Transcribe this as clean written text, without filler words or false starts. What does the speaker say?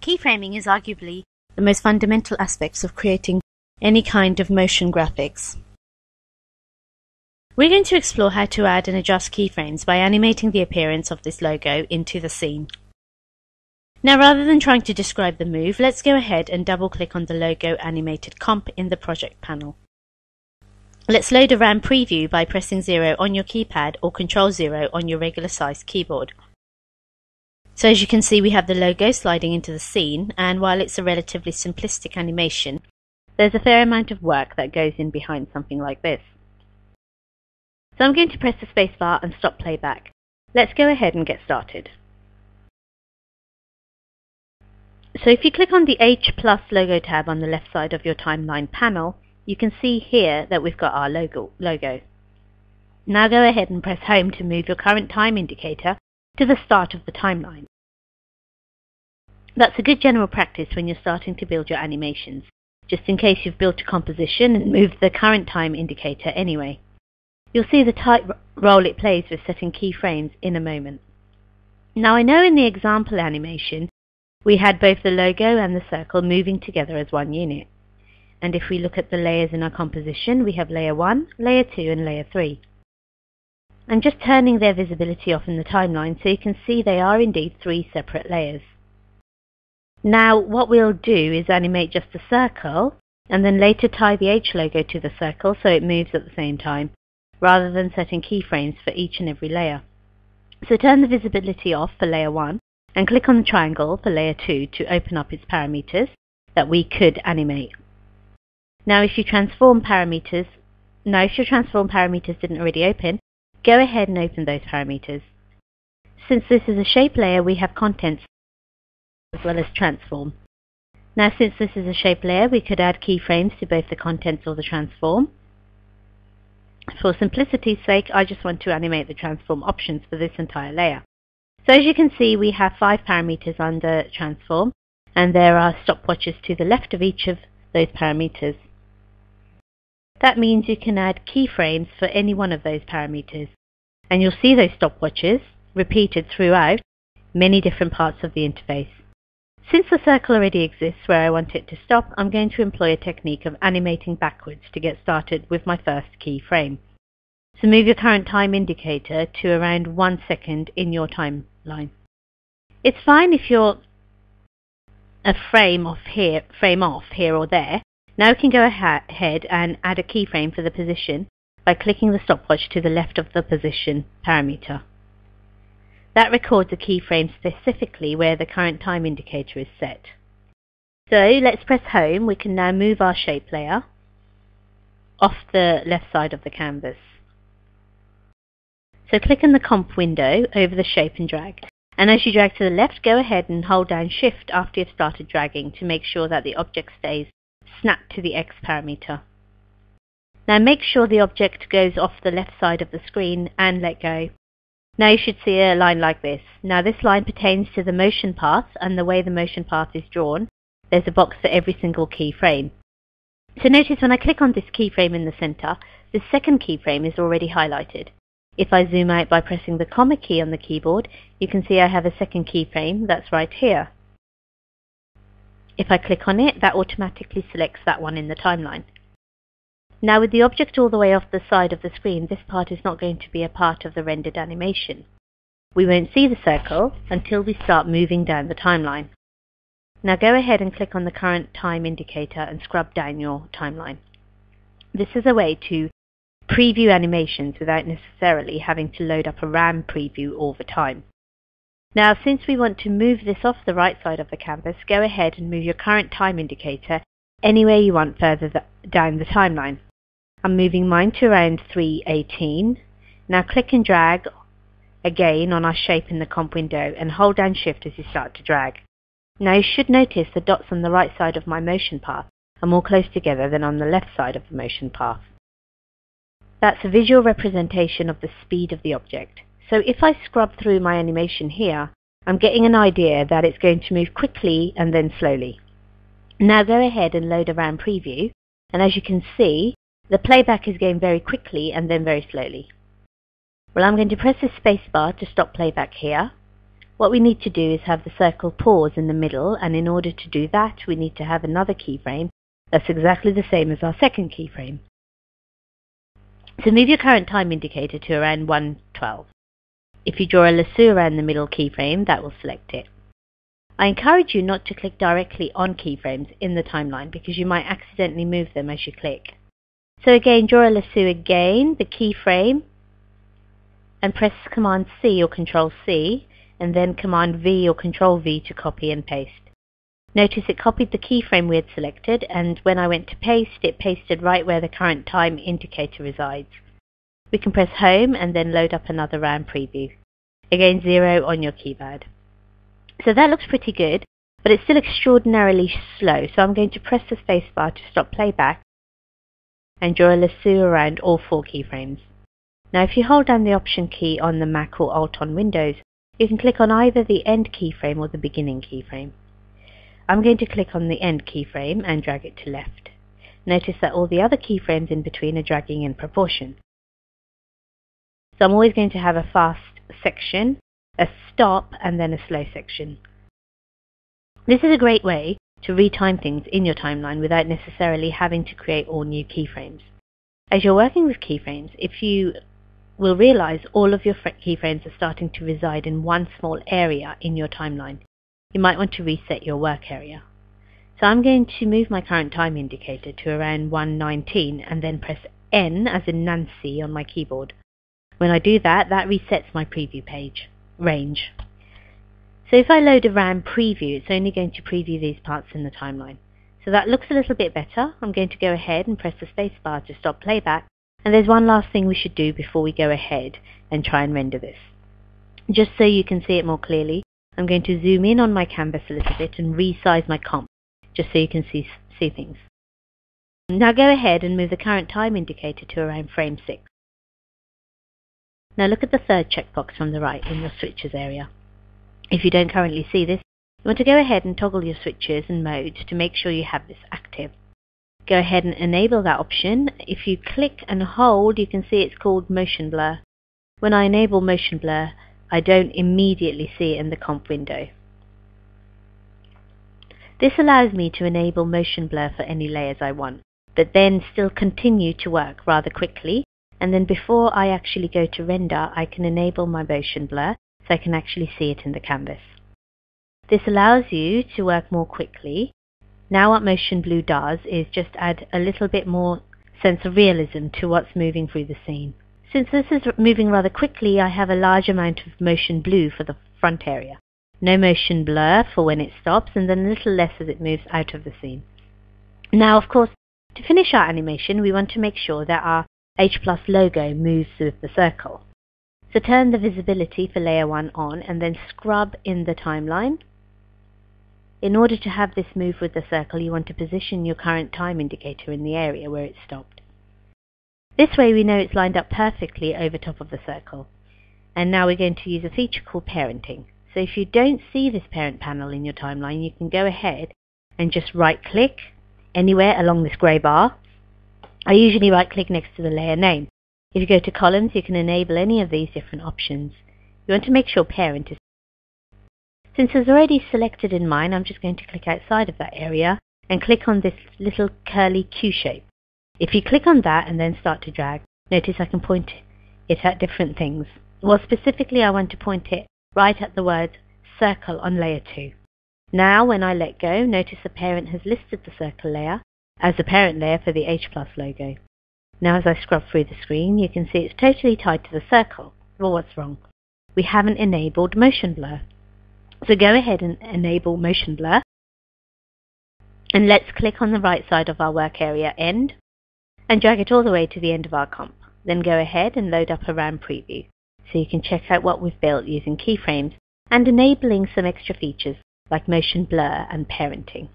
Keyframing is arguably the most fundamental aspects of creating any kind of motion graphics. We're going to explore how to add and adjust keyframes by animating the appearance of this logo into the scene. Now, rather than trying to describe the move, let's go ahead and double-click on the logo animated comp in the project panel. Let's load a RAM preview by pressing 0 on your keypad or Ctrl 0 on your regular sized keyboard. So as you can see, we have the logo sliding into the scene, and while it's a relatively simplistic animation, there's a fair amount of work that goes in behind something like this. So I'm going to press the spacebar and stop playback. Let's go ahead and get started. So if you click on the H+ logo tab on the left side of your timeline panel, you can see here that we've got our logo. Now go ahead and press home to move your current time indicator to the start of the timeline. That's a good general practice when you're starting to build your animations, just in case you've built a composition and moved the current time indicator anyway. You'll see the tight role it plays with setting keyframes in a moment. Now I know in the example animation we had both the logo and the circle moving together as one unit. And if we look at the layers in our composition, we have layer 1, layer 2 and layer 3. I'm just turning their visibility off in the timeline so you can see they are indeed 3 separate layers. Now what we'll do is animate just the circle and then later tie the H logo to the circle so it moves at the same time, rather than setting keyframes for each and every layer. So turn the visibility off for layer 1 and click on the triangle for layer 2 to open up its parameters that we could animate. Now if your transform parameters didn't already open, go ahead and open those parameters. Since this is a shape layer, we have contents as well as transform. Now since this is a shape layer, we could add keyframes to both the contents or the transform. For simplicity's sake, I just want to animate the transform options for this entire layer. So as you can see, we have 5 parameters under transform, and there are stopwatches to the left of each of those parameters. That means you can add keyframes for any one of those parameters, and you'll see those stopwatches repeated throughout many different parts of the interface. Since the circle already exists where I want it to stop, I'm going to employ a technique of animating backwards to get started with my first keyframe. So move your current time indicator to around 1 second in your timeline. It's fine if you're a frame off here or there. Now we can go ahead and add a keyframe for the position by clicking the stopwatch to the left of the position parameter. That records a keyframe specifically where the current time indicator is set. So let's press home. We can now move our shape layer off the left side of the canvas. So click in the comp window over the shape and drag. And as you drag to the left, go ahead and hold down Shift after you've started dragging to make sure that the object stays snapped to the X parameter. Now make sure the object goes off the left side of the screen and let go. Now you should see a line like this. Now this line pertains to the motion path, and the way the motion path is drawn, there's a box for every single keyframe. So notice when I click on this keyframe in the center, the second keyframe is already highlighted. If I zoom out by pressing the comma key on the keyboard, you can see I have a second keyframe that's right here. If I click on it, that automatically selects that one in the timeline. Now with the object all the way off the side of the screen, this part is not going to be a part of the rendered animation. We won't see the circle until we start moving down the timeline. Now go ahead and click on the current time indicator and scrub down your timeline. This is a way to preview animations without necessarily having to load up a RAM preview all the time. Now since we want to move this off the right side of the canvas, go ahead and move your current time indicator anywhere you want further down the timeline. I'm moving mine to around 3:18. Now click and drag again on our shape in the comp window and hold down Shift as you start to drag. Now you should notice the dots on the right side of my motion path are more close together than on the left side of the motion path. That's a visual representation of the speed of the object. So if I scrub through my animation here, I'm getting an idea that it's going to move quickly and then slowly. Now go ahead and load a RAM preview, and as you can see, the playback is going very quickly and then very slowly. Well, I'm going to press the spacebar to stop playback here. What we need to do is have the circle pause in the middle, and in order to do that we need to have another keyframe that's exactly the same as our second keyframe. So move your current time indicator to around 1:12. If you draw a lasso around the middle keyframe, that will select it. I encourage you not to click directly on keyframes in the timeline because you might accidentally move them as you click. So again, draw a lasso again, the keyframe, and press Command C or Control C, and then Command V or Control V to copy and paste. Notice it copied the keyframe we had selected, and when I went to paste, it pasted right where the current time indicator resides. We can press Home and then load up another RAM preview. Again, 0 on your keypad. So that looks pretty good, but it's still extraordinarily slow, so I'm going to press the spacebar to stop playback and draw a lasso around all 4 keyframes. Now if you hold down the Option key on the Mac or Alt on Windows, you can click on either the End keyframe or the Beginning keyframe. I'm going to click on the End keyframe and drag it to left. Notice that all the other keyframes in between are dragging in proportion. So I'm always going to have a fast section, a stop, and then a slow section. This is a great way to retime things in your timeline without necessarily having to create all new keyframes. As you're working with keyframes, if you will realize all of your keyframes are starting to reside in one small area in your timeline, you might want to reset your work area. So I'm going to move my current time indicator to around 1:19 and then press N as in Nancy on my keyboard. When I do that, that resets my preview page range. So if I load a RAM preview, it's only going to preview these parts in the timeline. So that looks a little bit better. I'm going to go ahead and press the spacebar to stop playback. And there's one last thing we should do before we go ahead and try and render this. Just so you can see it more clearly, I'm going to zoom in on my canvas a little bit and resize my comp, just so you can see things. Now go ahead and move the current time indicator to around frame 6. Now look at the third checkbox from the right in your switches area. If you don't currently see this, you want to go ahead and toggle your switches and modes to make sure you have this active. Go ahead and enable that option. If you click and hold, you can see it's called motion blur. When I enable motion blur, I don't immediately see it in the comp window. This allows me to enable motion blur for any layers I want, but then still continue to work rather quickly, and then before I actually go to render, I can enable my motion blur so I can actually see it in the canvas. This allows you to work more quickly. Now what motion blur does is just add a little bit more sense of realism to what's moving through the scene. Since this is moving rather quickly, I have a large amount of motion blur for the front area. No motion blur for when it stops, and then a little less as it moves out of the scene. Now, of course, to finish our animation, we want to make sure that our H+ logo moves with the circle. So turn the visibility for layer 1 on and then scrub in the timeline. In order to have this move with the circle, you want to position your current time indicator in the area where it stopped. This way we know it's lined up perfectly over top of the circle. And now we're going to use a feature called parenting. So if you don't see this parent panel in your timeline, you can go ahead and just right-click anywhere along this grey bar. I usually right-click next to the layer name. If you go to columns, you can enable any of these different options. You want to make sure parent is. Since it's already selected in mine, I'm just going to click outside of that area and click on this little curly Q shape. If you click on that and then start to drag, notice I can point it at different things. Well, specifically I want to point it right at the word circle on layer 2. Now when I let go, notice the parent has listed the circle layer as the parent layer for the H+ logo. Now as I scrub through the screen, you can see it's totally tied to the circle. Well, what's wrong? We haven't enabled motion blur. So go ahead and enable motion blur. And let's click on the right side of our work area end and drag it all the way to the end of our comp. Then go ahead and load up a RAM preview so you can check out what we've built using keyframes and enabling some extra features like motion blur and parenting.